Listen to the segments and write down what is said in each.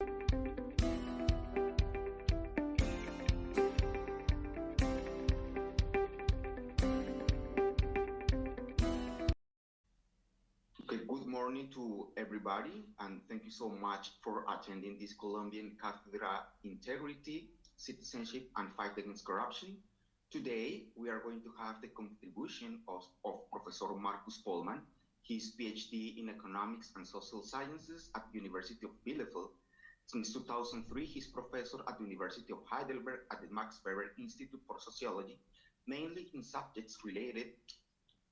Okay, good morning to everybody, and thank you so much for attending this Colombian Cátedra Integrity, Citizenship, and Fight Against Corruption. Today, we are going to have the contribution of Professor Markus Pohlmann. His PhD in Economics and Social Sciences at the University of Bielefeld. Since 2003, he's professor at the University of Heidelberg at the Max Weber Institute for Sociology, mainly in subjects related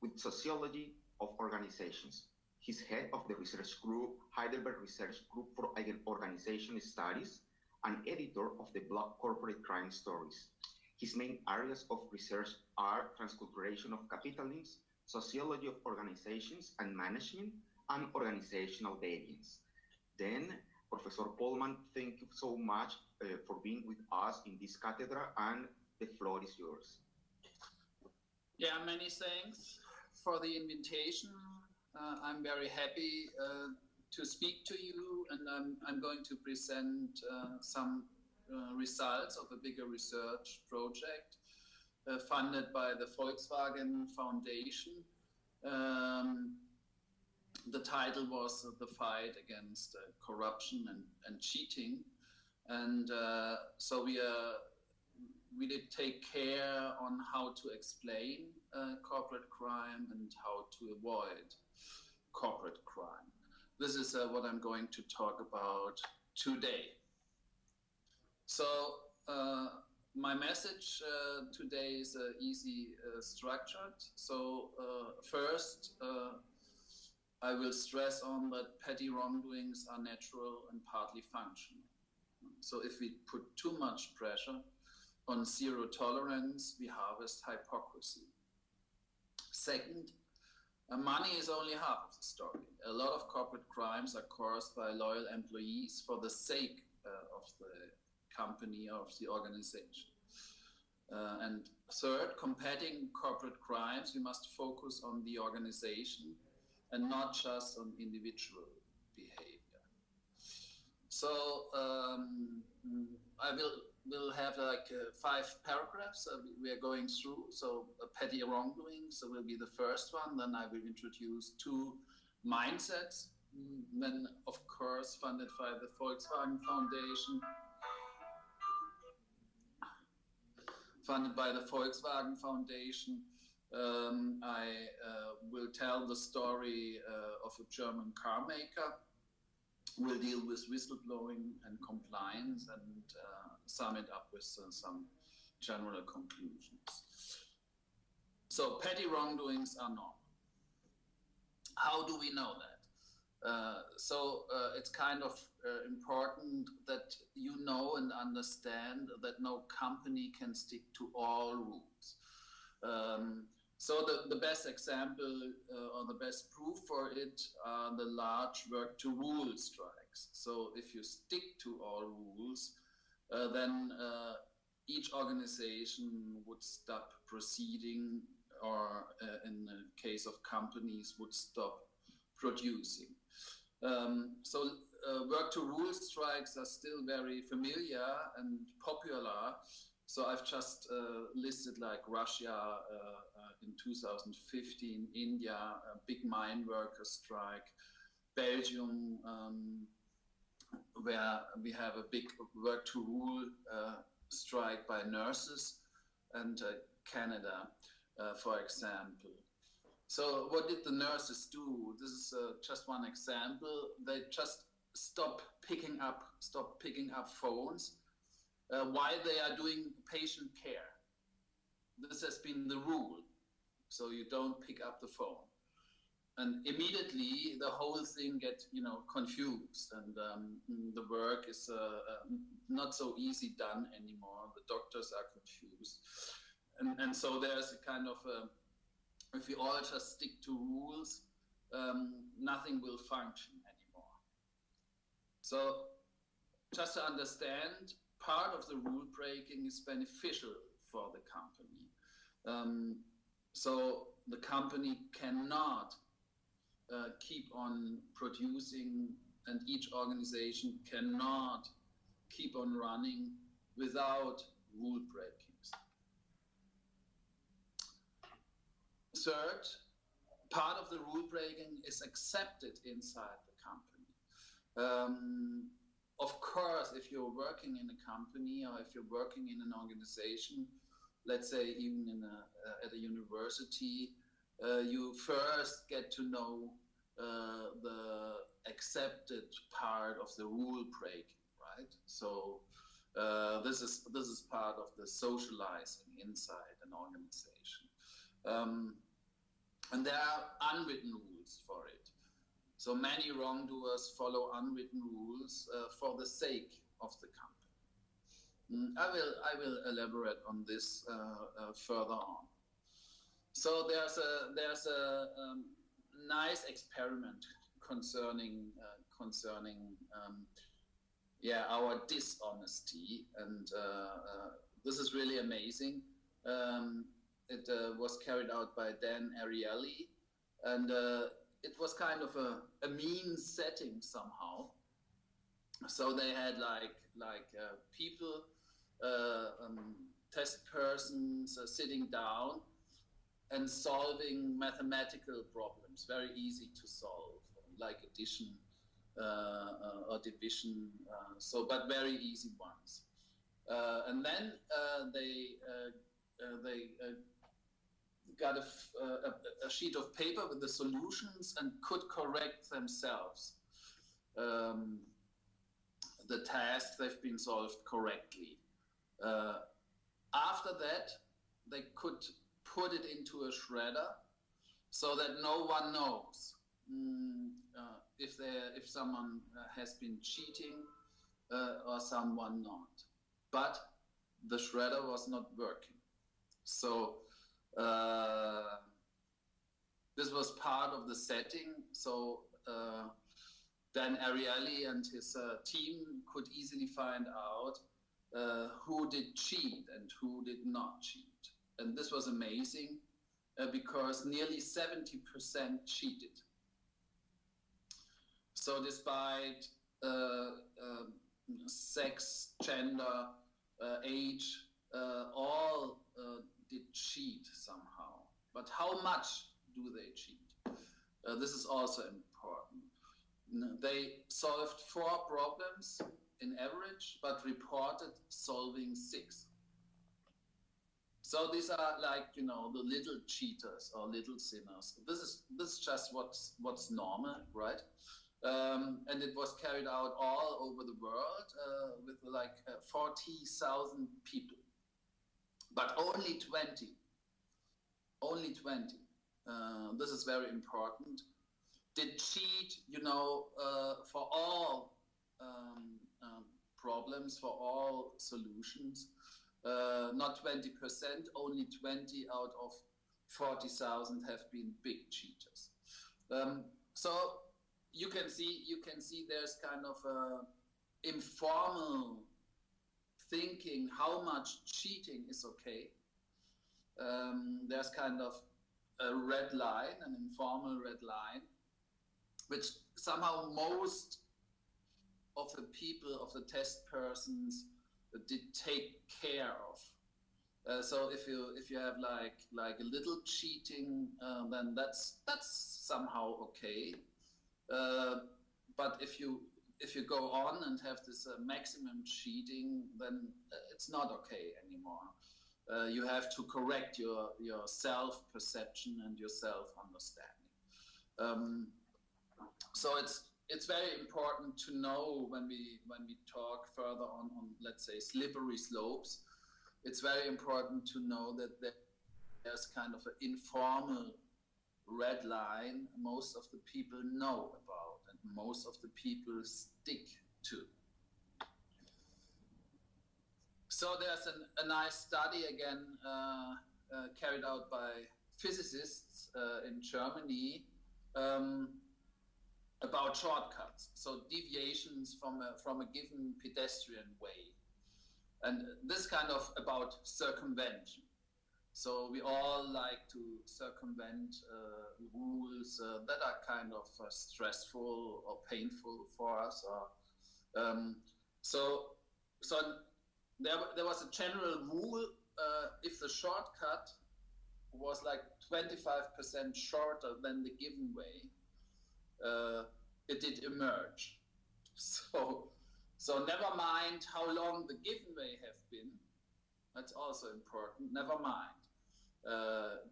with sociology of organizations. He's head of the research group, Heidelberg Research Group for Organization Studies, and editor of the blog Corporate Crime Stories. His main areas of research are transculturation of capitalism, sociology of organizations and management, and organizational deviance. Then, Professor Pohlmann, thank you so much for being with us in this cátedra, and the floor is yours. Yeah, many thanks for the invitation. I'm very happy to speak to you, and I'm going to present some results of a bigger research project funded by the Volkswagen Foundation. The title was The Fight Against Corruption and Cheating. And so we did take care on how to explain corporate crime and how to avoid corporate crime. This is what I'm going to talk about today. So my message today is easy structured. So first, I will stress on that petty wrongdoings are natural and partly functional. So if we put too much pressure on zero tolerance, we harvest hypocrisy. Second, money is only half of the story. A lot of corporate crimes are caused by loyal employees for the sake of the company, of the organization. And third, combating corporate crimes, we must focus on the organization and not just on individual behavior. So I will have like 5 paragraphs we are going through. So petty wrongdoings will be the first one. Then I will introduce 2 mindsets. Then, of course, funded by the Volkswagen Foundation. I will tell the story of a German car maker. We'll deal with whistleblowing and compliance and sum it up with some general conclusions. So petty wrongdoings are normal. How do we know that? It's kind of important that you know and understand that no company can stick to all rules. So the best example or the best proof for it are the large work to rule strikes. So if you stick to all rules, then each organization would stop proceeding, or in the case of companies, would stop producing. Work to rule strikes are still very familiar and popular. So I've just listed like Russia in 2015, India, a big mine worker strike, Belgium, where we have a big work to rule strike by nurses, and Canada, for example. So what did the nurses do? This is just one example. They just stop picking up phones while they are doing patient care. This has been the rule. So you don't pick up the phone. And immediately the whole thing gets, confused, and the work is not so easy done anymore. The doctors are confused. And so there's a kind of, if we all just stick to rules, nothing will function anymore. So just to understand, part of the rule breaking is beneficial for the company. So the company cannot keep on producing and each organization cannot keep on running without rule breakings. Third, part of the rule breaking is accepted inside the company. Of course, if you're working in a company or if you're working in an organization, let's say even at a university, you first get to know the accepted part of the rule breaking, right? So this is part of the socializing inside an organization. And there are unwritten rules for it. So many wrongdoers follow unwritten rules for the sake of the company. I will elaborate on this further on. So there's a nice experiment concerning our dishonesty, and this is really amazing. It was carried out by Dan Ariely, and it was kind of a mean setting somehow. So they had like people, test persons sitting down and solving mathematical problems, very easy to solve, like addition or division, but very easy ones. And then they got a sheet of paper with the solutions and could correct themselves the tasks they've been solved correctly. After that, they could put it into a shredder so that no one knows if someone has been cheating or someone not. But the shredder was not working. So this was part of the setting. So Dan Ariely and his team could easily find out who did cheat and who did not cheat. And this was amazing because nearly 70% cheated. So despite sex, gender, age, all did cheat somehow. But how much do they cheat? This is also important. They solved 4 problems in average, but reported solving 6. So these are like, the little cheaters or little sinners. This is just what's normal, right? And it was carried out all over the world with like 40,000 people, but only 20. This is very important. Did cheat, for all problems, for all solutions. Not 20%, only 20 out of 40,000 have been big cheaters. So you can see there's kind of a informal thinking how much cheating is okay. There's kind of a red line, an informal red line, which somehow most of the people, of the test persons, did take care of. So if you have like a little cheating, then that's somehow okay. But if you go on and have this maximum cheating, then it's not okay anymore. You have to correct your self-perception and your self-understanding. So it's very important to know when we talk further on let's say slippery slopes. It's very important to know that there's kind of an informal red line most of the people know about and most of the people stick to. So there's a nice study again carried out by physicists in Germany about shortcuts, so deviations from a given pedestrian way, and this kind of about circumvention. So we all like to circumvent rules that are kind of stressful or painful for us. So there was a general rule: if the shortcut was like 25% shorter than the given way, it did emerge. So never mind how long the given way have been. That's also important. Never mind.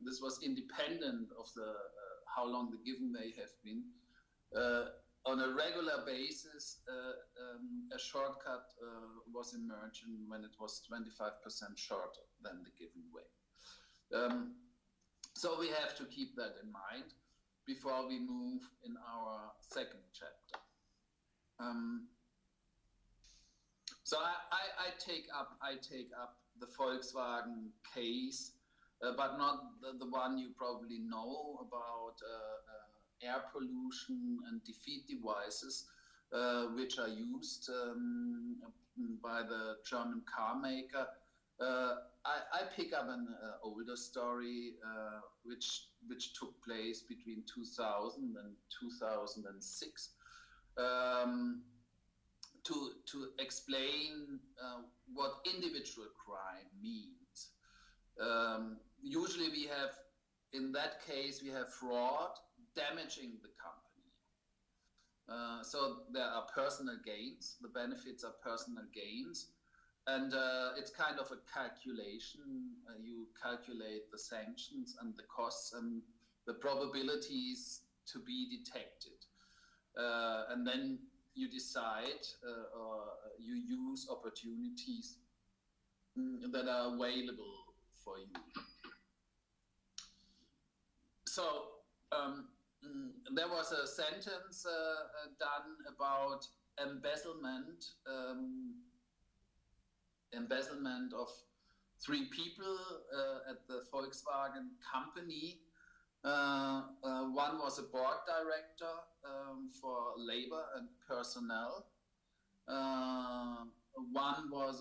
This was independent of the how long the given may have been. On a regular basis, a shortcut was emerging when it was 25% shorter than the given way. So we have to keep that in mind before we move in our second chapter. So I take up the Volkswagen case, but not the one you probably know about air pollution and defeat devices, which are used by the German car maker. I pick up an older story which took place between 2000 and 2006 to explain what individual crime means. Usually we have, in that case, we have fraud damaging the company. So there are personal gains, the benefits are personal gains, and it's kind of a calculation. You calculate the sanctions and the costs and the probabilities to be detected. And then you decide or you use opportunities that are available for you. So there was a sentence done about embezzlement of 3 people at the Volkswagen company. One was a board director for labor and personnel. One was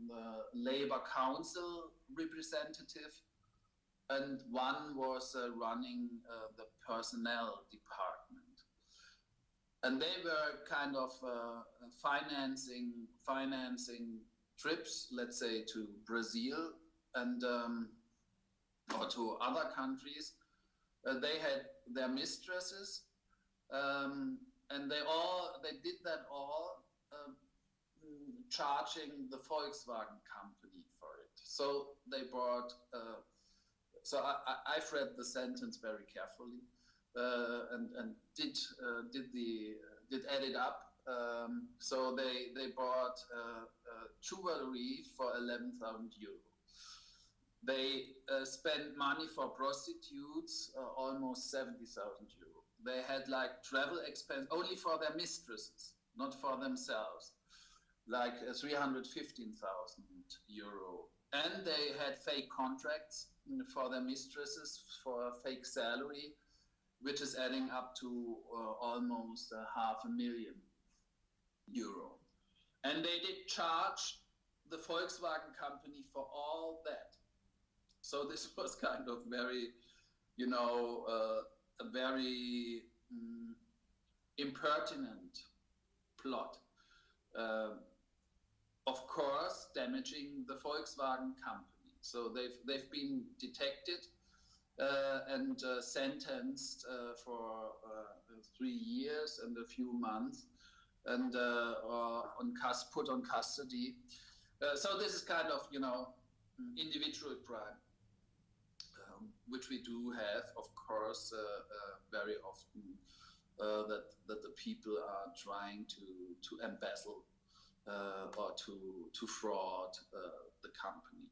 the labor council representative, and one was running the personnel department. And they were kind of financing trips, let's say to Brazil and or to other countries. They had their mistresses, and they did that all charging the Volkswagen company for it. So they brought. So I've read the sentence very carefully and did add it up. So they bought jewelry for 11,000 euro. They spent money for prostitutes, almost 70,000 euro. They had like travel expense only for their mistresses, not for themselves, like 315,000 euro. And they had fake contracts for their mistresses for a fake salary, which is adding up to almost 500,000 euro. And they did charge the Volkswagen company for all that. So this was kind of very, a very impertinent plot. Of course, damaging the Volkswagen company. So they've been detected and sentenced for 3 years and a few months, and put on custody. So this is kind of individual crime, which we do have, of course, very often, that the people are trying to embezzle or to fraud the company.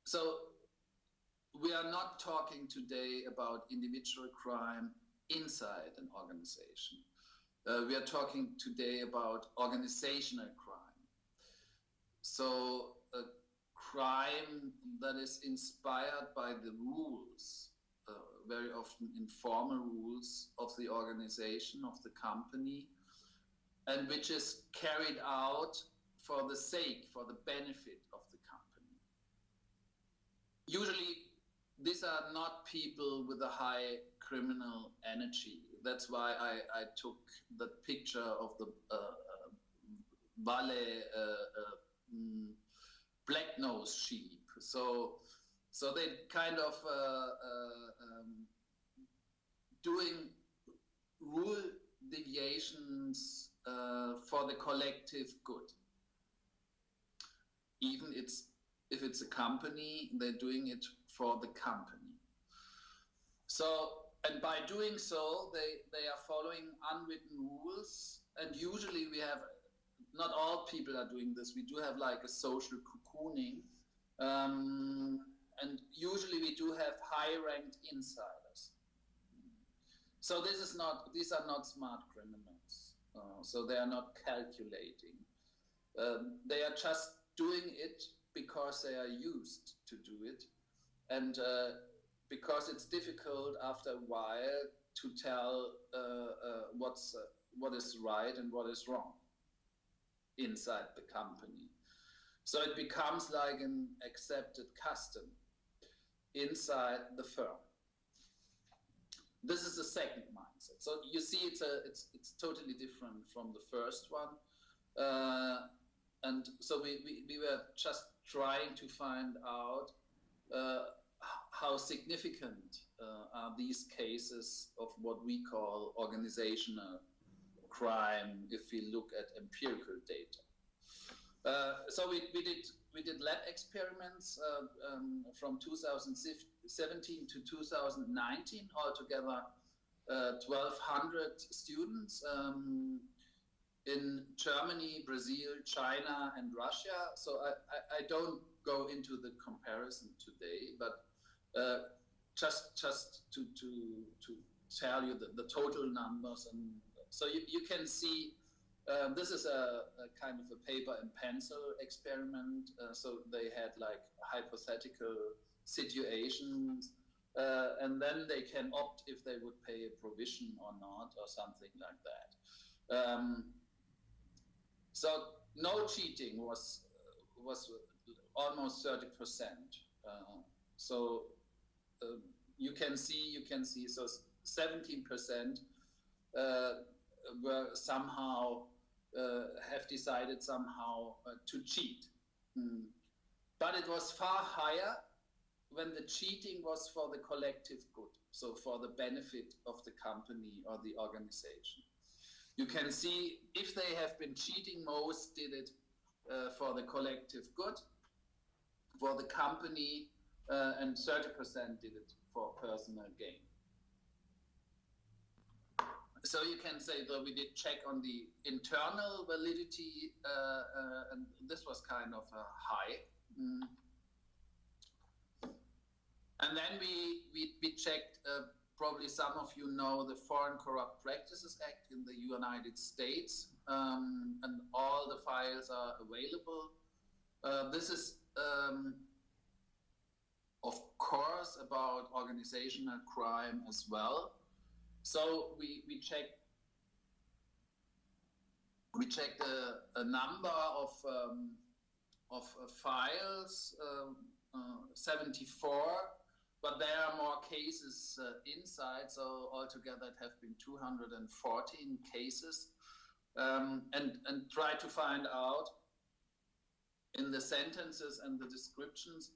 So we are not talking today about individual crime inside an organization. We are talking today about organizational crime. So a crime that is inspired by the rules, very often informal rules of the organization, of the company, and which is carried out for the sake, for the benefit of the usually these are not people with a high criminal energy. That's why I took the picture of the Valley black-nosed sheep. So they kind of doing rule deviations for the collective good. Even if it's a company, they're doing it for the company. So, and by doing so, they are following unwritten rules. And usually we have, not all people are doing this. We do have like a social cocooning. And usually we do have high-ranked insiders. So these are not smart criminals. So they are not calculating. They are just doing it because they are used to do it. And because it's difficult after a while to tell what is right and what is wrong inside the company. So it becomes like an accepted custom inside the firm. This is the second mindset. So you see, it's totally different from the first one. And so we were just trying to find out how significant are these cases of what we call organizational crime if we look at empirical data. So we did lab experiments from 2017 to 2019, altogether 1,200 students in Germany, Brazil, China, and Russia. So I don't go into the comparison today, but just to tell you the total numbers. And so you can see this is a kind of a paper and pencil experiment. So they had like hypothetical situations, and then they can opt if they would pay a provision or not, or something like that. So no cheating was almost 30%. So you can see. So 17% were somehow have decided somehow to cheat. But it was far higher when the cheating was for the collective good, so for the benefit of the company or the organization. You can see if they have been cheating, most did it for the collective good, for the company, and 30% did it for personal gain. So you can say that we did check on the internal validity, and this was kind of high. And then we checked, probably some of you know the Foreign Corrupt Practices Act in the United States, and all the files are available. This is, of course, about organizational crime as well. So we checked a number of files, 74, but there are more cases inside. So altogether it have been 214 cases, and try to find out in the sentences and the descriptions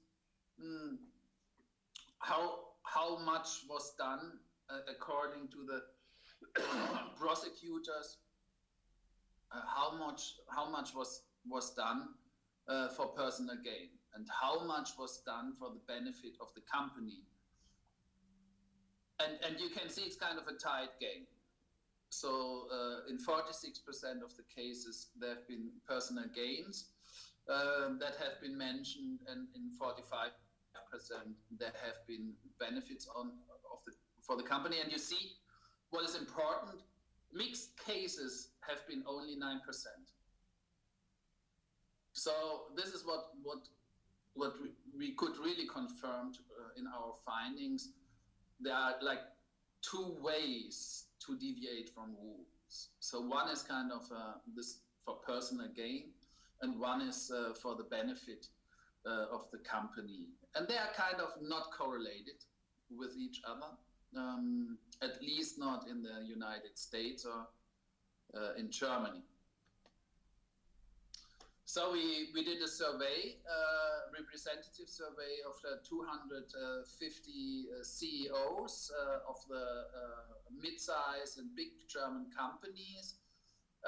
how much was done according to the prosecutors, how much was done for personal gain, and how much was done for the benefit of the company. And you can see it's kind of a tight game. So in 46% of the cases there have been personal gains that have been mentioned, and in 45% there have been benefits for the company. And you see what is important, mixed cases have been only 9%. So this is what we could really confirm in our findings. There are like two ways to deviate from rules. So one is kind of this for personal gain, and one is for the benefit of the company, and they are kind of not correlated with each other, at least not in the United States or in Germany. So we did a survey, representative survey of the 250 CEOs of the mid-size and big German companies,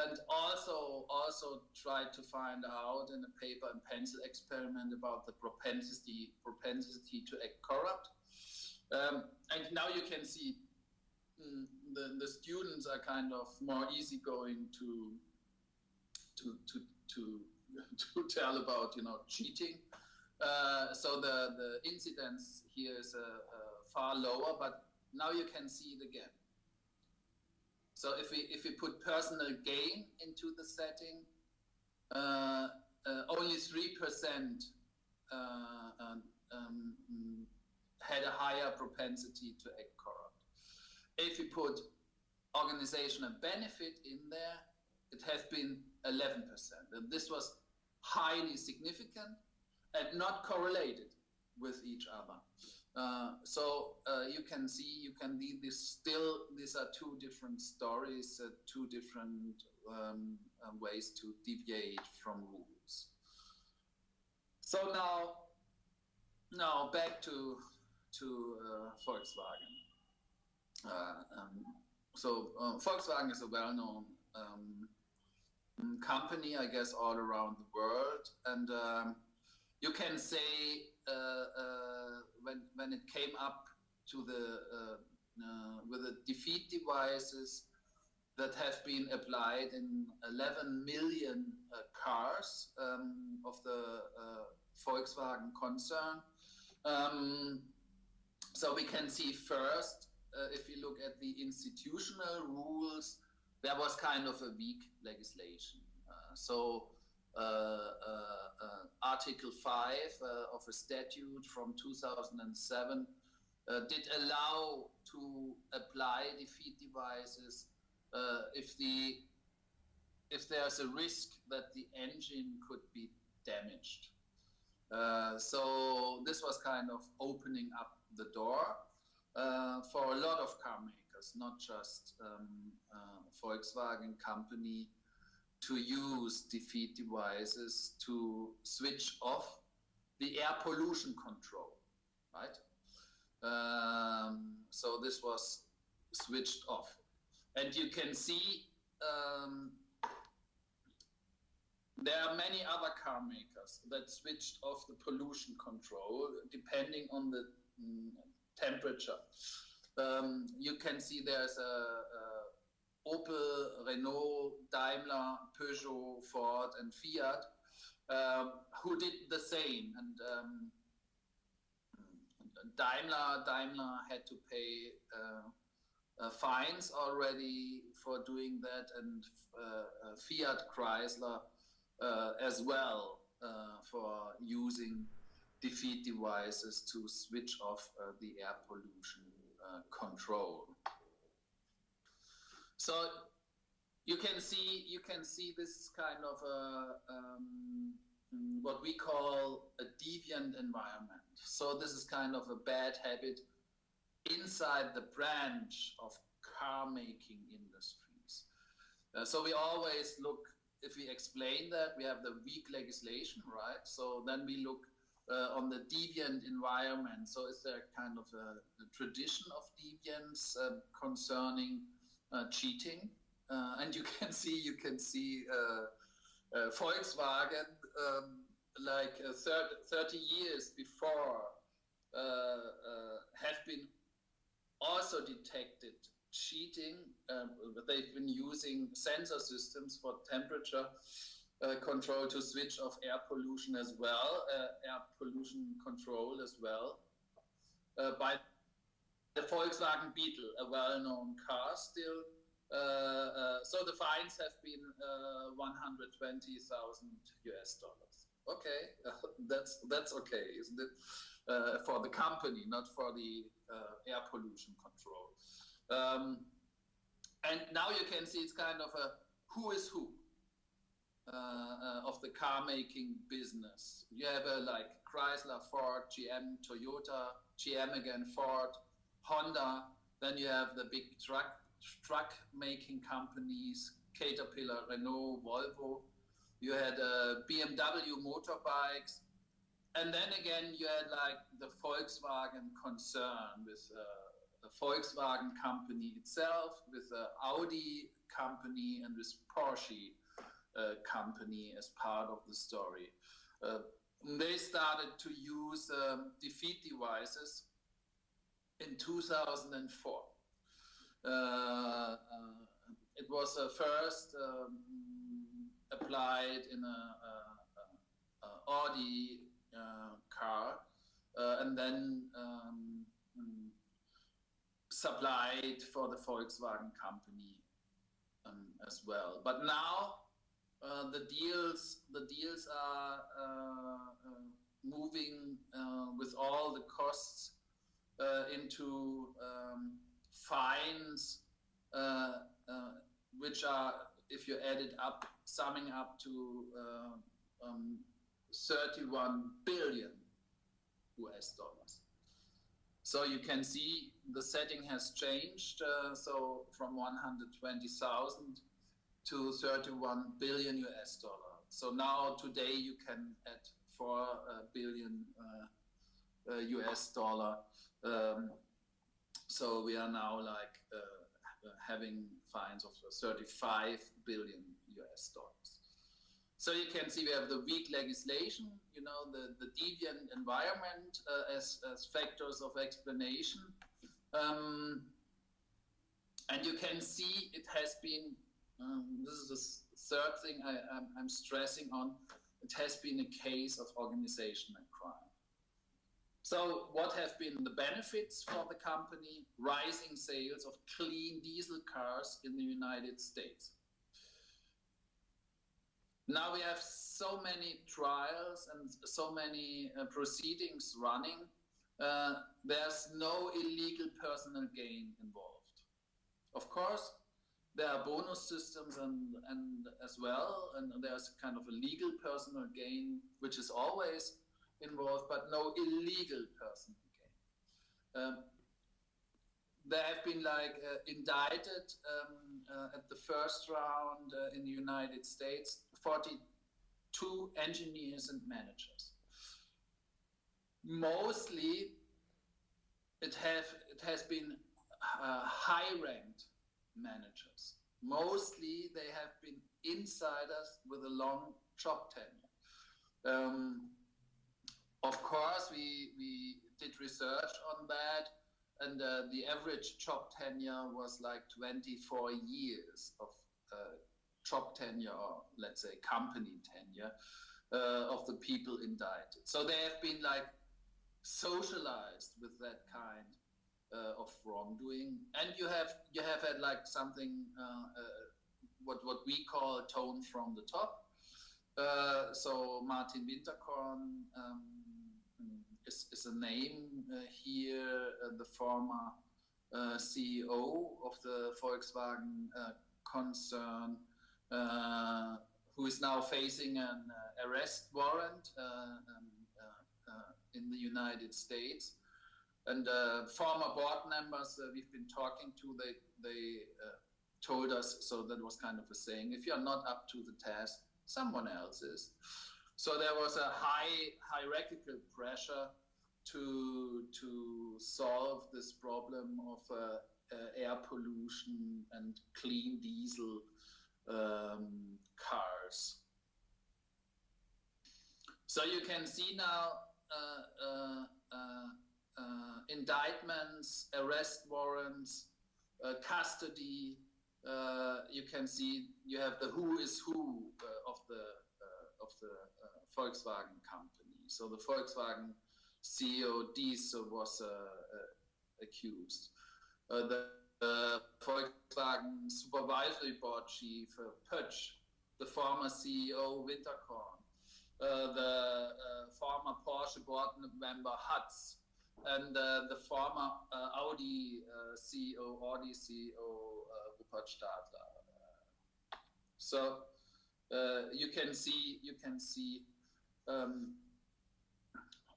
and also tried to find out in a paper and pencil experiment about the propensity to act corrupt. And now you can see the students are kind of more easygoing to tell about, cheating. So the incidence here is far lower, but now you can see it again. So if we put personal gain into the setting, only 3% had a higher propensity to act corrupt. If we put organizational benefit in there, it has been 11%, and this was highly significant and not correlated with each other. So you can see, you can lead this still, these are two different stories, two different ways to deviate from rules. So now back to Volkswagen. Volkswagen is a well-known company, I guess, all around the world, and you can say when it came up to with the defeat devices that have been applied in 11 million cars of the Volkswagen concern. So we can see first, if you look at the institutional rules, there was kind of a weak legislation. Article 5 of a statute from 2007 did allow to apply defeat devices if there's a risk that the engine could be damaged. So this was kind of opening up the door for a lot of car makers, not just Volkswagen company, to use defeat devices to switch off the air pollution control, right? So this was switched off. And you can see there are many other car makers that switched off the pollution control depending on the temperature. You can see there's Opel, Renault, Daimler, Peugeot, Ford, and Fiat who did the same. And Daimler had to pay fines already for doing that, and Fiat Chrysler as well for using defeat devices to switch off the air pollution control. So you can see this kind of what we call a deviant environment. So this is kind of a bad habit inside the branch of car making industries. So we always look, if we explain that, we have the weak legislation, right? So then we look on the deviant environment. So is there kind of a tradition of deviance concerning cheating? And you can see Volkswagen like 30 years before have been also detected cheating. They've been using sensor systems for temperature control to switch off air pollution as well, air pollution control as well, by the Volkswagen Beetle, a well-known car still. So the fines have been $120,000 US. Okay, that's okay, isn't it? For the company, not for the air pollution control. And now you can see it's kind of a who is who. of the car making business. You have like Chrysler, Ford, GM, Toyota, GM again, Ford, Honda. Then you have the big truck making companies, Caterpillar, Renault, Volvo. You had BMW motorbikes. And then again, you had like the Volkswagen concern with the Volkswagen company itself, with the Audi company, and with Porsche company as part of the story. They started to use defeat devices in 2004. It was first applied in a Audi car, and then supplied for the Volkswagen company as well. But now the deals are moving with all the costs into fines, which are, if you add it up, summing up to 31 billion US dollars. So you can see the setting has changed. So from 120,000 to 31 billion US dollar. So now today you can add 4 billion US dollar. So we are now like having fines of 35 billion US dollars. So you can see we have the weak legislation, you know, the deviant environment as factors of explanation. And you can see it has been, this is the third thing I'm stressing on, it has been a case of organizational crime. So what have been the benefits for the company? Rising sales of clean diesel cars in the United States. Now we have so many trials and so many proceedings running. There's no illegal personal gain involved. Of course, there are bonus systems and as well, and there's kind of a legal personal gain, which is always involved, but no illegal personal gain. There have been like indicted at the first round in the United States, 42 engineers and managers. Mostly it has been high-ranked managers. Mostly they have been insiders with a long job tenure. Of course, we did research on that, and the average job tenure was like 24 years of job tenure, or let's say company tenure, of the people indicted. So they have been like socialized with that kind of wrongdoing, and you have had like something what we call tone from the top. So Martin Winterkorn is a name here, the former CEO of the Volkswagen concern, who is now facing an arrest warrant in the United States. And former board members we've been talking to, they told us, so that was kind of a saying, if you're not up to the task, someone else is. So there was a hierarchical pressure to solve this problem of air pollution and clean diesel cars. So you can see now indictments, arrest warrants, custody. You can see you have the who is who of the Volkswagen company. So the Volkswagen CEO Diesel was accused. The Volkswagen supervisory board chief Pötsch, the former CEO Winterkorn, the former Porsche board member Hutz, and the former Audi CEO Rupert Stadler. So you can see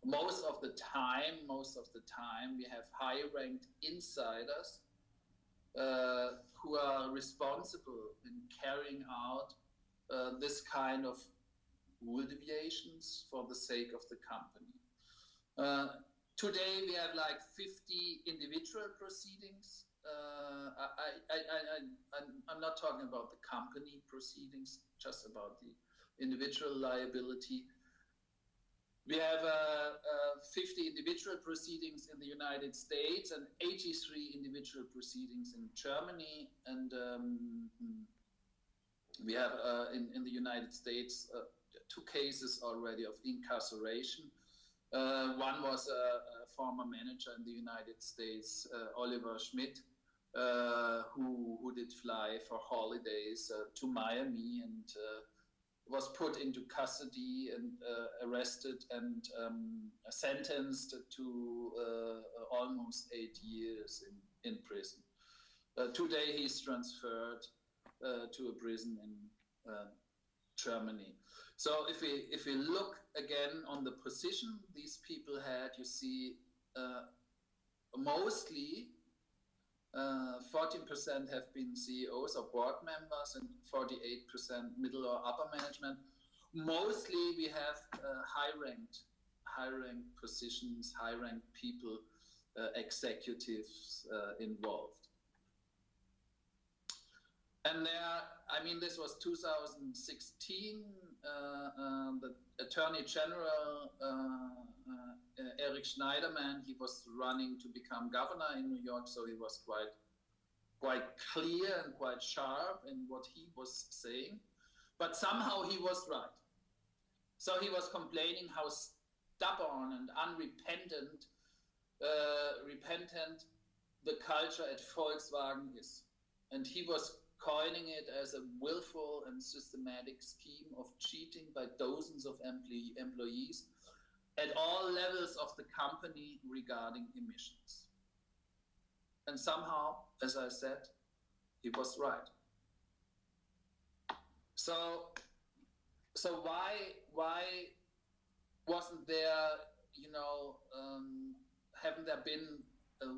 most of the time we have high-ranked insiders who are responsible in carrying out this kind of rule deviations for the sake of the company. Today we have like 50 individual proceedings. I'm not talking about the company proceedings, just about the individual liability. We have 50 individual proceedings in the United States and 83 individual proceedings in Germany. And we have in the United States 2 cases already of incarceration. One was a former manager in the United States, Oliver Schmidt, who did fly for holidays to Miami and was put into custody and arrested and sentenced to almost 8 years in prison. Today he's transferred to a prison in Germany. So if we look again on the position these people had, you see mostly 14% have been CEOs or board members and 48% middle or upper management. Mostly we have high-ranked positions, high-ranked people, executives involved. And this was 2016. The Attorney General Eric Schneiderman, he was running to become governor in New York, so he was quite clear and quite sharp in what he was saying. But somehow he was right. So he was complaining how stubborn and unrepentant the culture at Volkswagen is. And he was coining it as a willful and systematic scheme of cheating by dozens of employees at all levels of the company regarding emissions. And somehow, as I said, he was right. So why wasn't there, haven't there been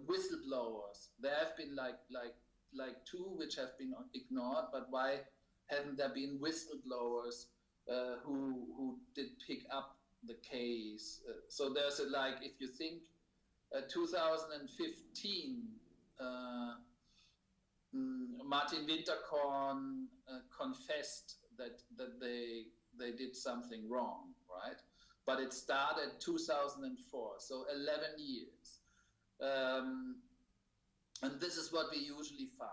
whistleblowers? There have been like 2 which have been ignored, but why haven't there been whistleblowers who did pick up the case? So there's if you think 2015, Martin Winterkorn confessed that they did something wrong, right? But it started 2004, so 11 years. And this is what we usually find.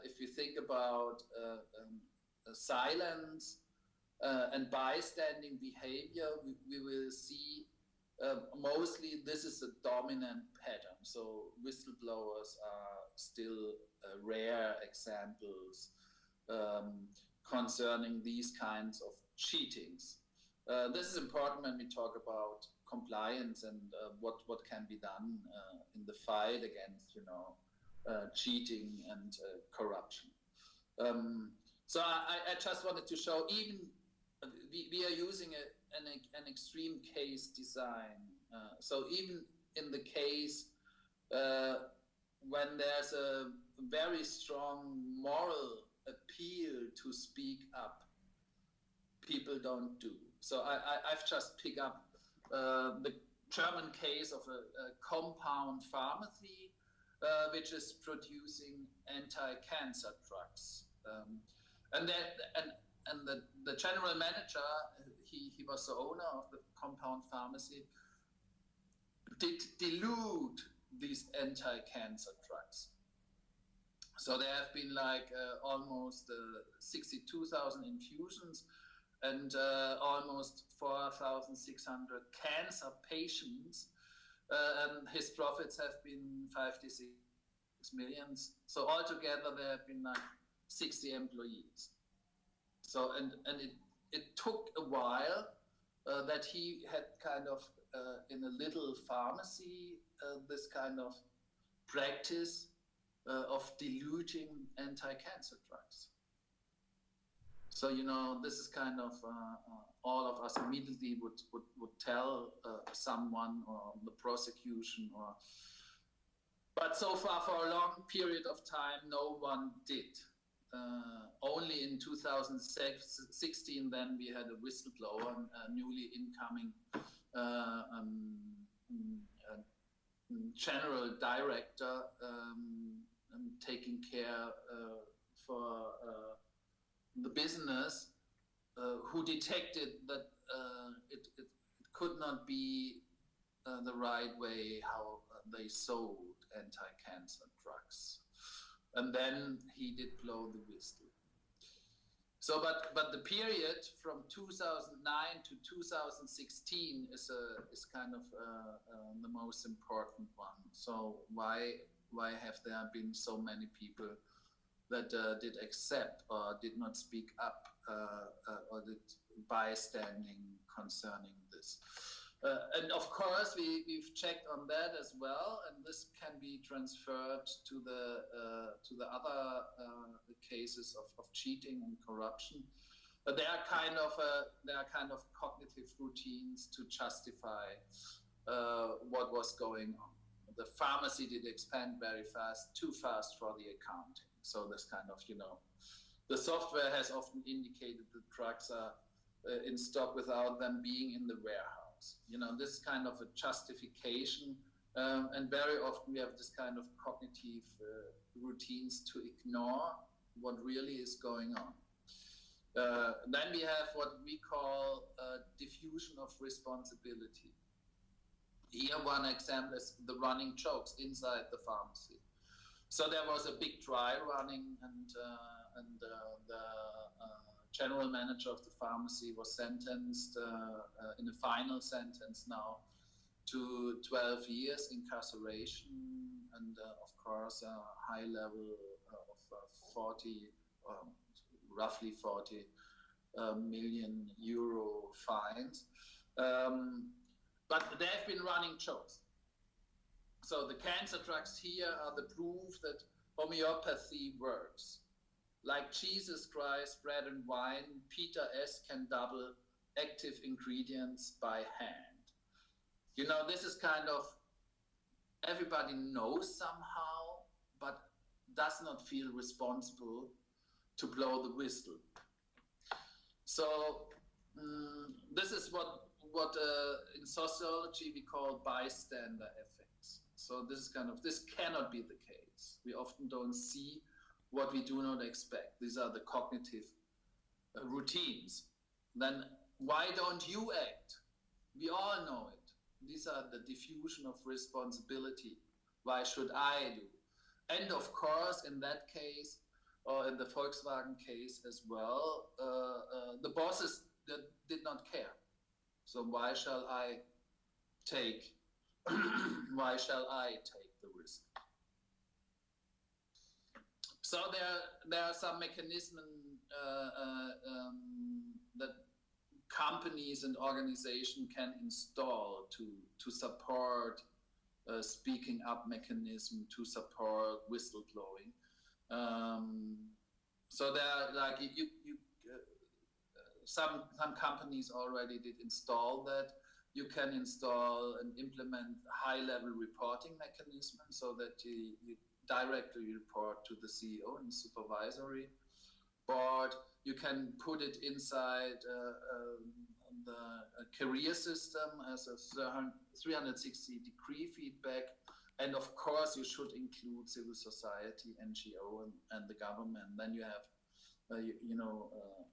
If you think about silence and bystanding behavior, we will see mostly this is a dominant pattern. So whistleblowers are still rare examples concerning these kinds of cheatings. This is important when we talk about compliance and what can be done in the fight against cheating and corruption. So I just wanted to show, even we are using an extreme case design. So even in the case when there's a very strong moral appeal to speak up, people don't do. So I've just picked up the German case of a compound pharmacy which is producing anti-cancer drugs. And the general manager, he was the owner of the compound pharmacy, did dilute these anti-cancer drugs. So there have been almost 62,000 infusions and almost 4,600 cancer patients, and his profits have been 56 million. So altogether there have been 60 employees. So and it took a while that he had kind of in a little pharmacy this kind of practice of diluting anti-cancer drugs. So, you know, this is kind of all of us immediately would tell someone or the prosecution, but so far for a long period of time, no one did. Only in 2016, then we had a whistleblower, a newly incoming general director taking care for the business, who detected that it could not be the right way how they sold anti-cancer drugs. And then he did blow the whistle. So, but the period from 2009 to 2016 is kind of the most important one. So why have there been so many people that did accept or did not speak up or did bystanding concerning this? And of course, we've checked on that as well, and this can be transferred to the other cases of cheating and corruption. But there are kind of cognitive routines to justify what was going on. The pharmacy did expand very fast, too fast for the accounting. So this kind of, you know, the software has often indicated that drugs are in stock without them being in the warehouse. You know, this kind of a justification, and very often we have this kind of cognitive routines to ignore what really is going on. Then we have what we call diffusion of responsibility. Here one example is the running jokes inside the pharmacy. So there was a big dry running, and the general manager of the pharmacy was sentenced in a final sentence now to 12 years incarceration, and of course a high level of roughly 40 million euro fines. But they have been running jokes. So the cancer drugs here are the proof that homeopathy works. Like Jesus Christ, bread and wine, Peter S. can double active ingredients by hand. You know, this is kind of, everybody knows somehow, but does not feel responsible to blow the whistle. So this is what in sociology we call bystander ethics. So this is kind of, this cannot be the case. We often don't see what we do not expect. These are the cognitive routines. Then why don't you act? We all know it. These are the diffusion of responsibility. Why should I do? And of course, in that case, or in the Volkswagen case as well, the bosses did not care. So why shall I take the risk? So there are some mechanisms that companies and organizations can install to support speaking up mechanism, to support whistleblowing. So there are, like, some companies already did install that. You can install and implement high-level reporting mechanism so that you directly report to the CEO and the supervisory board. You can put it inside the career system as a 360-degree feedback. And of course, you should include civil society, NGO, and the government. Then you have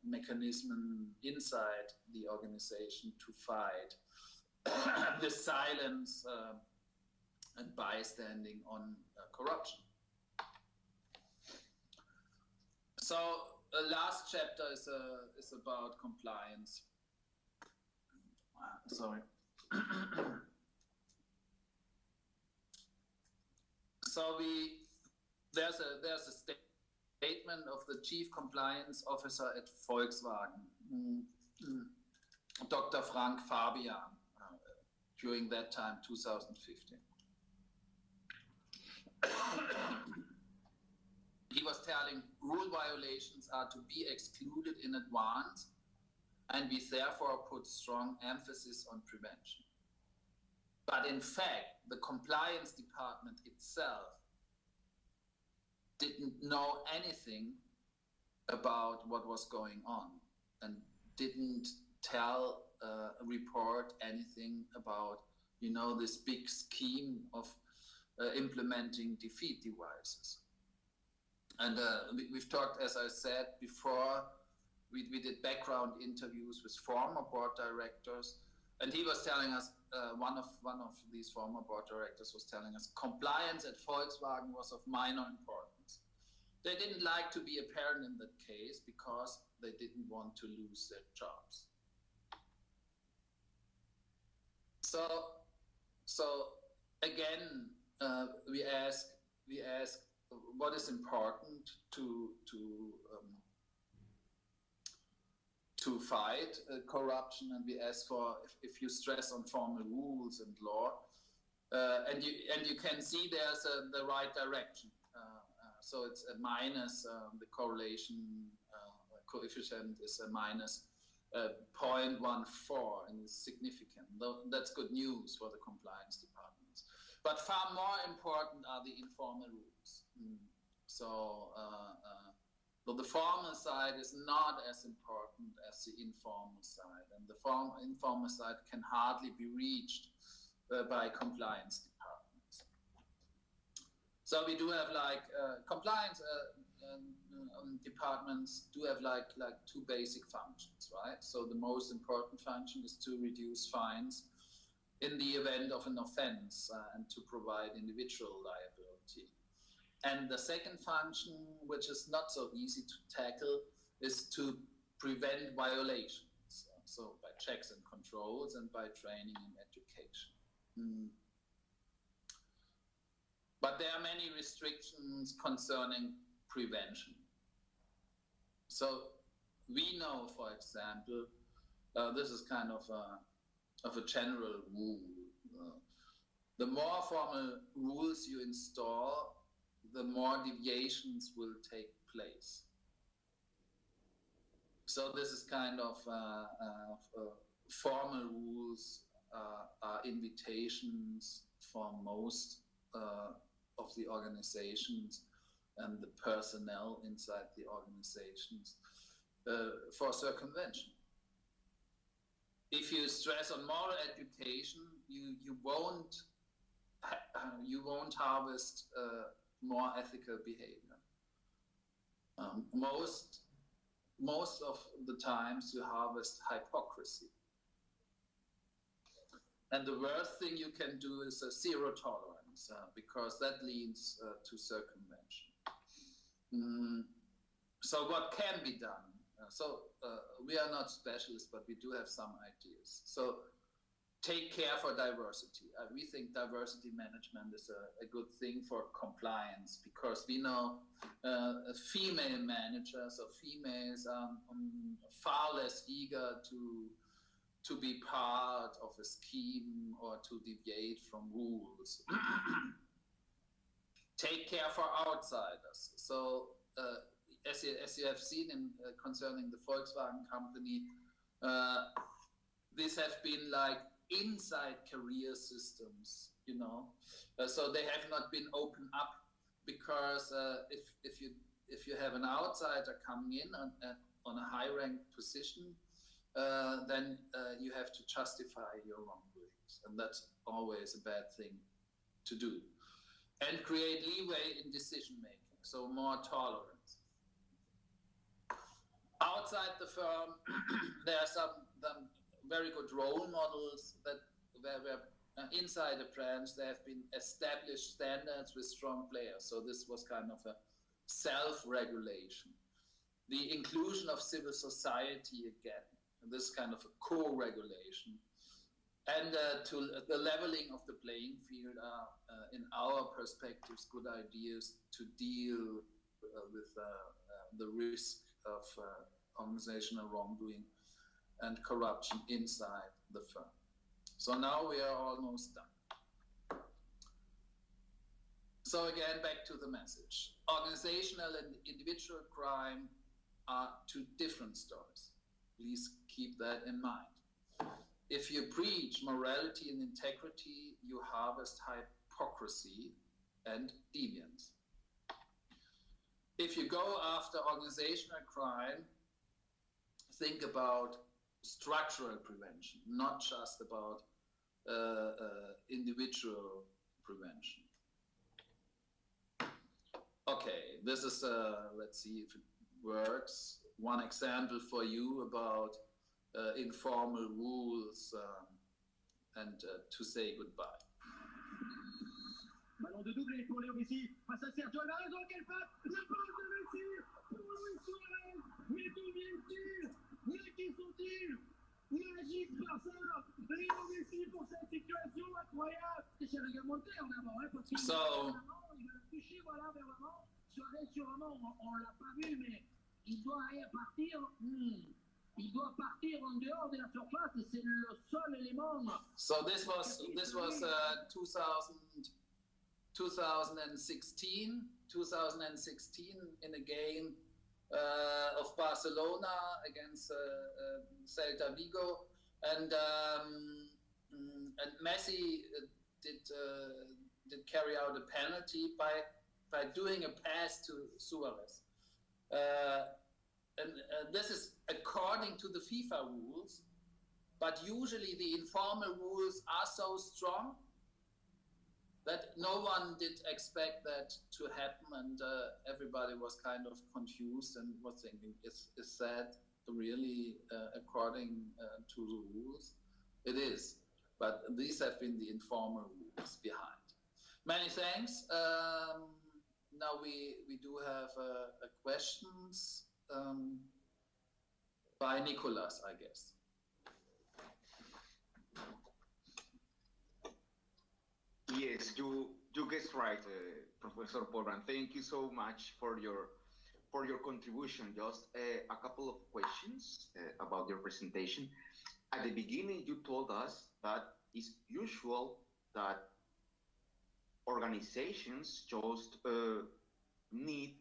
mechanism inside the organization to fight the silence and bystanding on corruption. So the last chapter is about compliance. Sorry. So there's a statement of the chief compliance officer at Volkswagen, Dr. Frank Fabian, during that time, 2015. he was telling rule violations are to be excluded in advance, and we therefore put strong emphasis on prevention. But in fact, the compliance department itself didn't know anything about what was going on and didn't report anything about, this big scheme of implementing defeat devices. And we've talked, as I said before, we did background interviews with former board directors, and he was telling us, one of these former board directors was telling us, compliance at Volkswagen was of minor importance. They didn't like to be a parent in that case because they didn't want to lose their jobs. So again, we ask, what is important to fight corruption, and we ask for, if you stress on formal rules and law, and you can see there's the right direction. So it's a minus, the correlation coefficient is a minus 0.14, and is significant. That's good news for the compliance departments. But far more important are the informal rules. So the formal side is not as important as the informal side, and the informal side can hardly be reached by compliance departments. So we do have compliance departments do have like two basic functions, right? So the most important function is to reduce fines in the event of an offense and to provide individual liability. And the second function, which is not so easy to tackle, is to prevent violations. So by checks and controls and by training and education. But there are many restrictions concerning prevention. So we know, for example, this is kind of a general rule. The more formal rules you install, the more deviations will take place. So this is kind of formal rules are invitations for most of the organizations and the personnel inside the organizations for circumvention. If you stress on moral education, you won't harvest more ethical behavior. Most of the times you harvest hypocrisy. And the worst thing you can do is a zero tolerance, because that leads to circumvention. So what can be done? We are not specialists, but we do have some ideas. So take care for diversity. We think diversity management is a good thing for compliance, because we know female managers or females are far less eager to be part of a scheme or to deviate from rules. Take care for outsiders. So as you have seen concerning the Volkswagen company, these have been like inside career systems, so they have not been opened up, because if you have an outsider coming in on a high ranked position, then you have to justify your wrongdoings, and that's always a bad thing to do. And create leeway in decision making, so more tolerance. Outside the firm, there are some very good role models that were inside the branch. There have been established standards with strong players. So this was kind of a self-regulation. The inclusion of civil society again, this kind of a co-regulation. And to the leveling of the playing field are, in our perspectives, good ideas to deal with the risk of organizational wrongdoing and corruption inside the firm. So now we are almost done. So again, back to the message. Organizational and individual crime are two different stories. Please keep that in mind. If you preach morality and integrity, you harvest hypocrisy and deviance. If you go after organizational crime, think about structural prevention, not just about individual prevention. Okay, this is, let's see if it works. One example for you about informal rules and to say goodbye. Ballon de doublé pour Léo Messi, face à Sergio Alvarez, quelle passe! La passe de Messi pour Luis Suarez! Mais d'où viennent-ils? Mais qui sont-ils? Ils agissent par ça! Léo Messi pour cette situation incroyable! C'est réglementaire d'abord, hein, parce qu'il il va la toucher, voilà, vers l'avant. Suarez, sûrement, on l'a pas vu, mais il doit partir. Il doit partir en dehors de la surface, et c'est le seul élément. So this was 2016 in a game of Barcelona against Celta Vigo, and Messi did carry out a penalty by doing a pass to Suarez. And this is according to the FIFA rules, but usually the informal rules are so strong that no one did expect that to happen, and everybody was kind of confused and was thinking, is that really according to the rules? It is, but these have been the informal rules behind. Many thanks. Now we do have questions by Nicholas, I guess. Yes, you guessed right, Professor Pohlmann. Thank you so much for your contribution. Just a couple of questions about your presentation. At the beginning, you told us that it's usual that organizations just need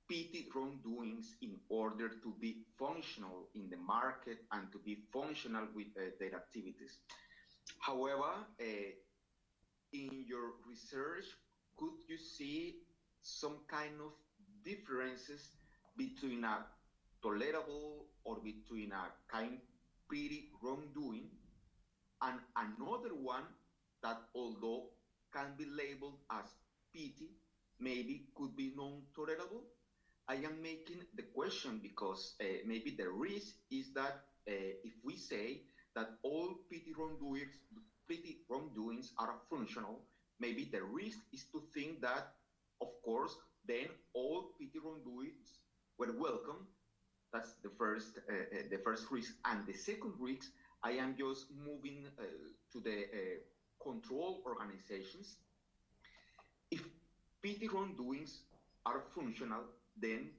petty wrongdoings in order to be functional in the market and to be functional with their activities. However, in your research, could you see some kind of differences between a tolerable or between a kind petty wrongdoing and another one that, although can be labeled as petty, maybe could be non-tolerable? I am making the question because maybe the risk is that if we say that all petty wrongdoings are functional, maybe the risk is to think that, of course, then all petty wrongdoings were welcome. That's the first risk. And the second risk, I am just moving to the control organizations. If petty wrongdoings are functional, then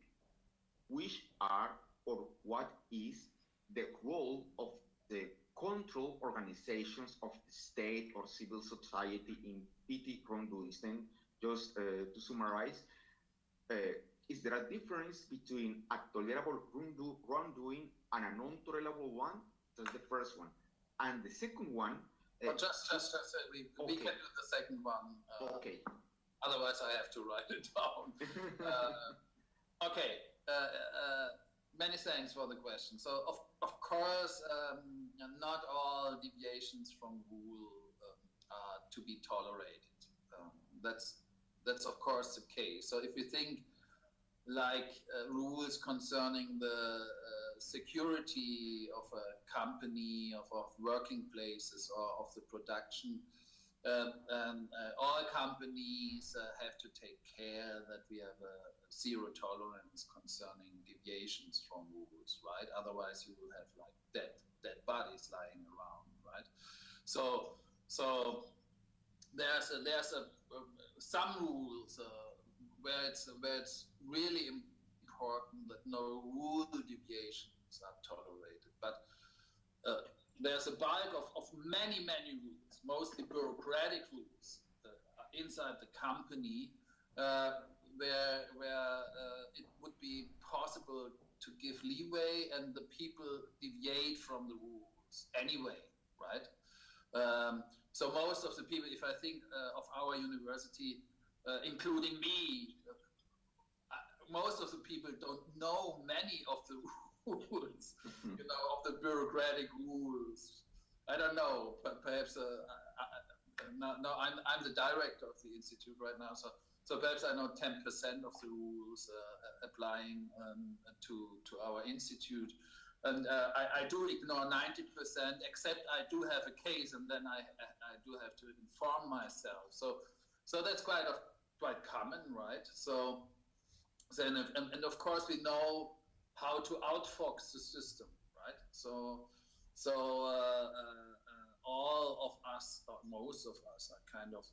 which are or what is the role of the control organizations of the state or civil society in petty wrongdoings? Then, just to summarize, is there a difference between a tolerable wrongdoing and a non-tolerable one? That's the first one. And the second one... we can do the second one. Okay. Otherwise, I have to write it down. Okay. Many thanks for the question. So, of course, not all deviations from rule are to be tolerated. That's of course the case. So, if you think like rules concerning the security of a company, of working places, or of the production, all companies have to take care that we have a zero tolerance concerning deviations from rules, right? Otherwise, you will have like dead bodies lying around, right? So there's some rules where it's really important that no rule deviations are tolerated, but there's a bulk of many rules, mostly bureaucratic rules, inside the company, where it would be possible to give leeway and the people deviate from the rules anyway, right? So most of the people, if I think of our university, including me, most of the people don't know many of the rules, you know, of the bureaucratic rules. I don't know, but perhaps I'm the director of the institute right now, so perhaps I know 10% of the rules applying to our institute, and I do ignore 90%, except I do have a case, and then I do have to inform myself. So that's quite common, right? So then, and of course we know how to outfox the system, right? So all of us, or most of us, are kind of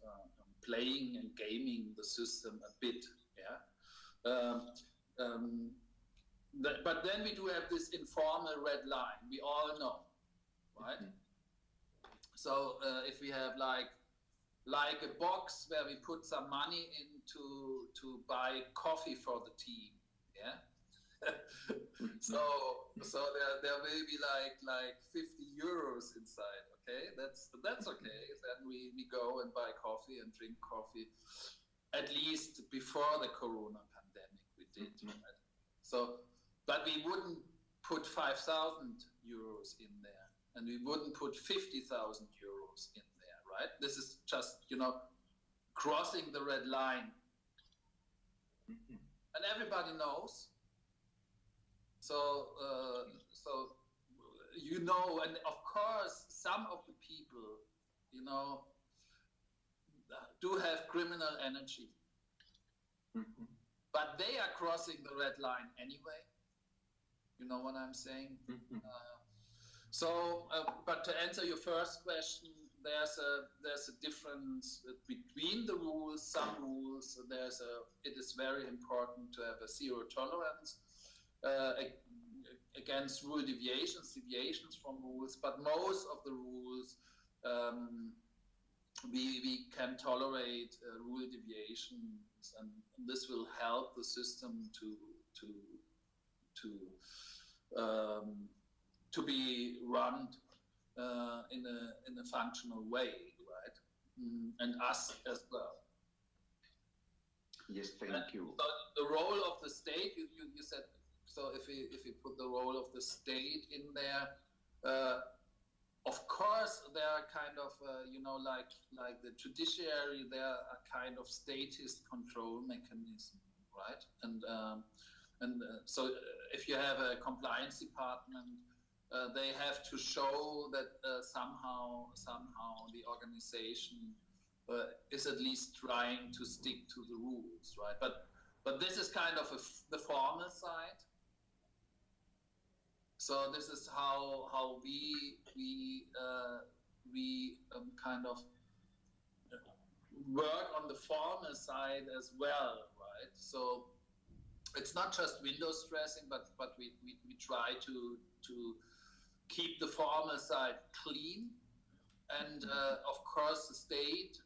playing and gaming the system a bit, yeah. But then we do have this informal red line. We all know, right? So if we have like a box where we put some money in to buy coffee for the team, yeah. so there will be like 50 euros inside. Okay, that's okay. Then we go and buy coffee and drink coffee. At least before the Corona pandemic, we did. Right? So, but we wouldn't put 5,000 euros in there, and we wouldn't put 50,000 euros in there. Right? This is just, you know, crossing the red line, and everybody knows. So you know, and of course, some of the people, you know, do have criminal energy, but they are crossing the red line anyway. You know what I'm saying? But to answer your first question, there's a difference between the rules. Some rules, it is very important to have a zero tolerance against rule deviations from rules, but most of the rules we can tolerate rule deviations, and this will help the system to be run in a functional way, right? And us as well. Yes, thank you. So the role of the state, you said. So if we put the role of the state in there, of course there are kind of you know, like the judiciary, there are kind of statist control mechanism, right? And so if you have a compliance department, they have to show that somehow the organization is at least trying to stick to the rules, right? But this is kind of the formal side. So this is how we kind of work on the formal side as well, right? So it's not just window dressing, but we try to keep the formal side clean. And of course, the state,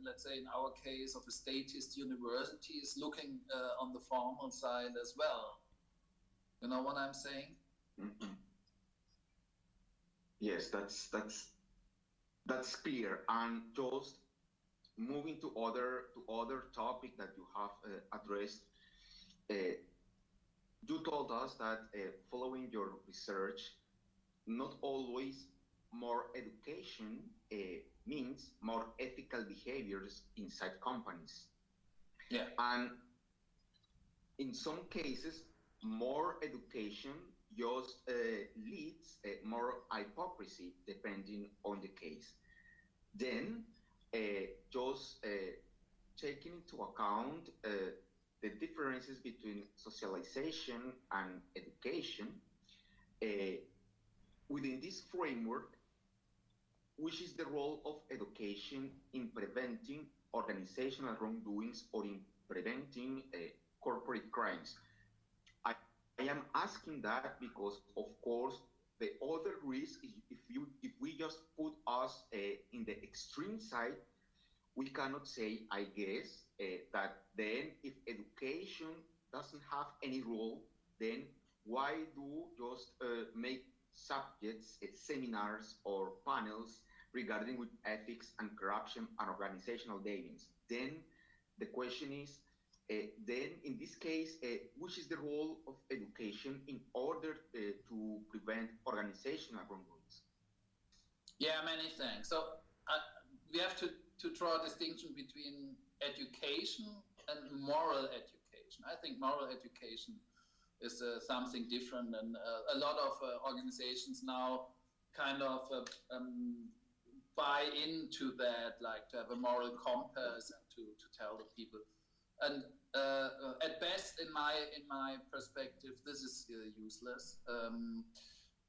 let's say in our case of a statist university, is looking on the formal side as well. You know what I'm saying? Yes, that's clear. And just moving to other topic that you have addressed, you told us that following your research, not always more education means more ethical behaviors inside companies. Yeah. And in some cases, more education just leads more hypocrisy, depending on the case. Then, just taking into account the differences between socialization and education, within this framework, which is the role of education in preventing organizational wrongdoings or in preventing corporate crimes? I am asking that because, of course, the other risk is if we just put us in the extreme side, we cannot say, I guess, that then if education doesn't have any role, then why do just make subjects, seminars or panels regarding with ethics and corruption and organizational deviance? Then the question is, then in this case, which is the role of education in order to prevent organizational wrongdoings? Yeah, many things. So we have to draw a distinction between education and moral education. I think moral education is something different, and a lot of organizations now kind of buy into that, like to have a moral compass and to tell the people. And at best, in my perspective, this is useless.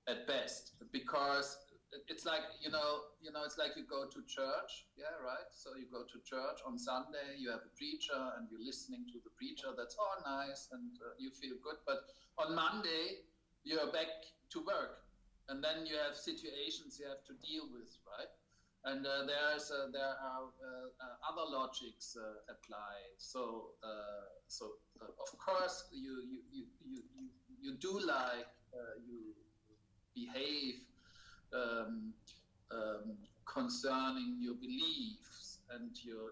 At best, because it's like it's like you go to church, yeah, right? So you go to church on Sunday, you have a preacher, and you're listening to the preacher. That's all nice, and you feel good. But on Monday, you're back to work, and then you have situations you have to deal with, right? And there are other logics applied. So of course you do like you behave concerning your beliefs and your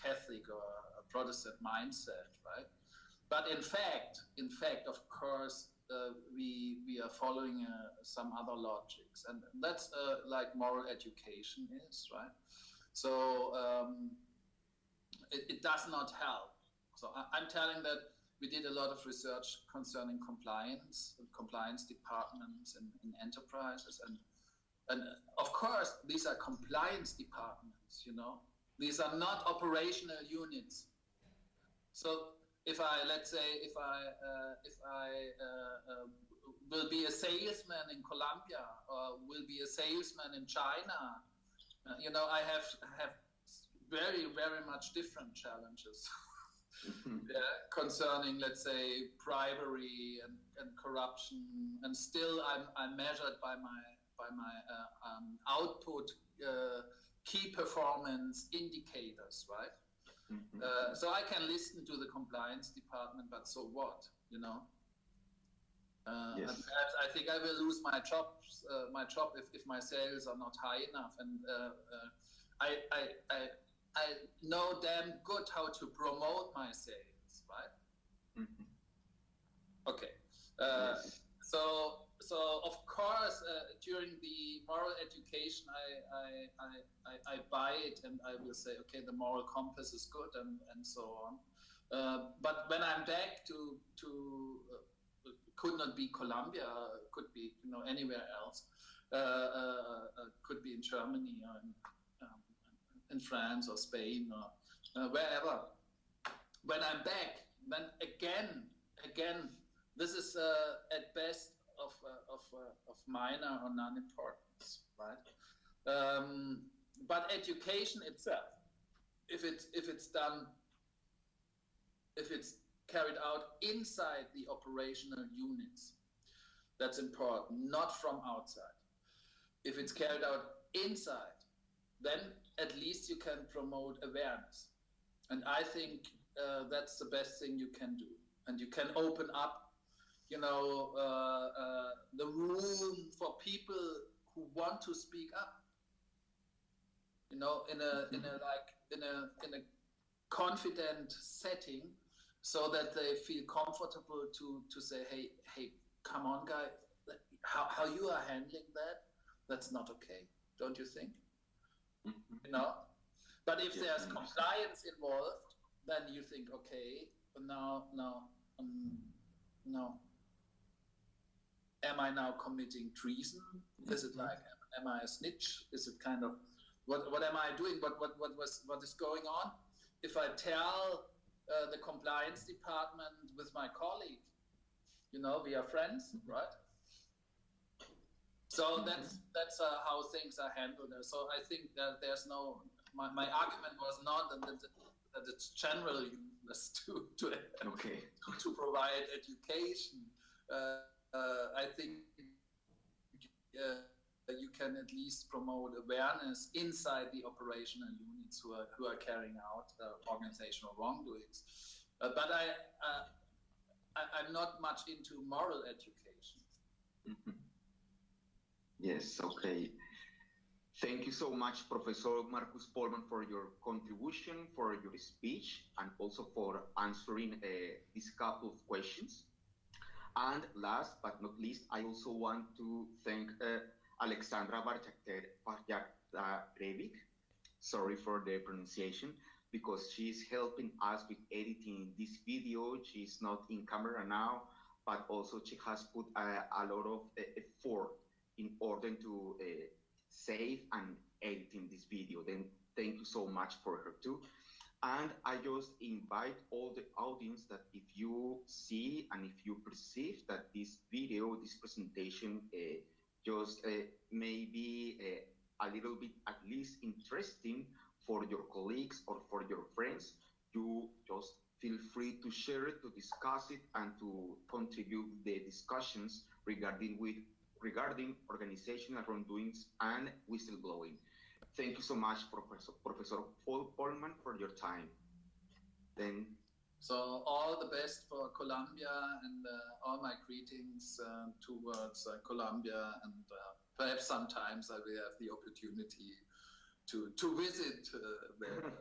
Catholic or Protestant mindset, right? But in fact, of course, we are following some other logics, and that's like moral education is, right? So it does not help. So I'm telling that we did a lot of research concerning compliance departments in enterprises, and of course these are compliance departments. These are not operational units. So if I will be a salesman in Colombia or will be a salesman in China, I have very, very much different challenges concerning, let's say, bribery and corruption, and still I'm measured by my output key performance indicators, right? So I can listen to the compliance department, but so what, Yes. And perhaps I think I will lose my job if my sales are not high enough. And I know damn good how to promote my sales, right? Okay. Yes. So of course, during the moral education, I buy it, and I will say, okay, the moral compass is good, and so on. But when I'm back to could not be Colombia, could be anywhere else, could be in Germany or in France or Spain or wherever. When I'm back, then again, this is at best of minor or non-importance, right? But education itself, if it's carried out inside the operational units, that's important, not from outside. If it's carried out inside, then at least you can promote awareness, and I think that's the best thing you can do, and you can open up the room for people who want to speak up, in a confident setting, so that they feel comfortable to say, hey, come on, guy, how you are handling that's not okay, don't you think? But if there's compliance involved, then you think, okay, no. Am I now committing treason? Is it like, am I a snitch? Is it kind of, what am I doing? What is going on? If I tell the compliance department with my colleague, we are friends, right? So that's how things are handled. So I think that there's no, my argument was not that it's generally useless to provide education. I think you can at least promote awareness inside the operational units. agents who are carrying out organizational wrongdoings. But I'm not much into moral education. Mm-hmm. Yes, okay. Thank you so much, Professor Markus Pohlmann, for your contribution, for your speech, and also for answering these couple of questions. And last but not least, I also want to thank Alexandra Barjak-Revic, sorry for the pronunciation, because she's helping us with editing this video. She's not in camera now, but also she has put a lot of effort in order to save and editing this video. Then thank you so much for her too. And I just invite all the audience that if you see and if you perceive that this video, this presentation may be a little bit at least interesting for your colleagues or for your friends, you just feel free to share it, to discuss it, and to contribute the discussions regarding organizational wrongdoings and whistleblowing. Thank you so much, Professor Pohlmann, for your time. Then, so all the best for Colombia, and all my greetings towards Colombia, and perhaps sometimes I will have the opportunity to visit there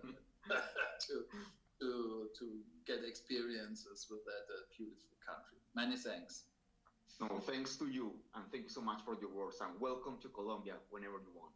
to get experiences with that beautiful country. Many thanks. No, thanks to you, and thank you so much for your words, and welcome to Colombia whenever you want.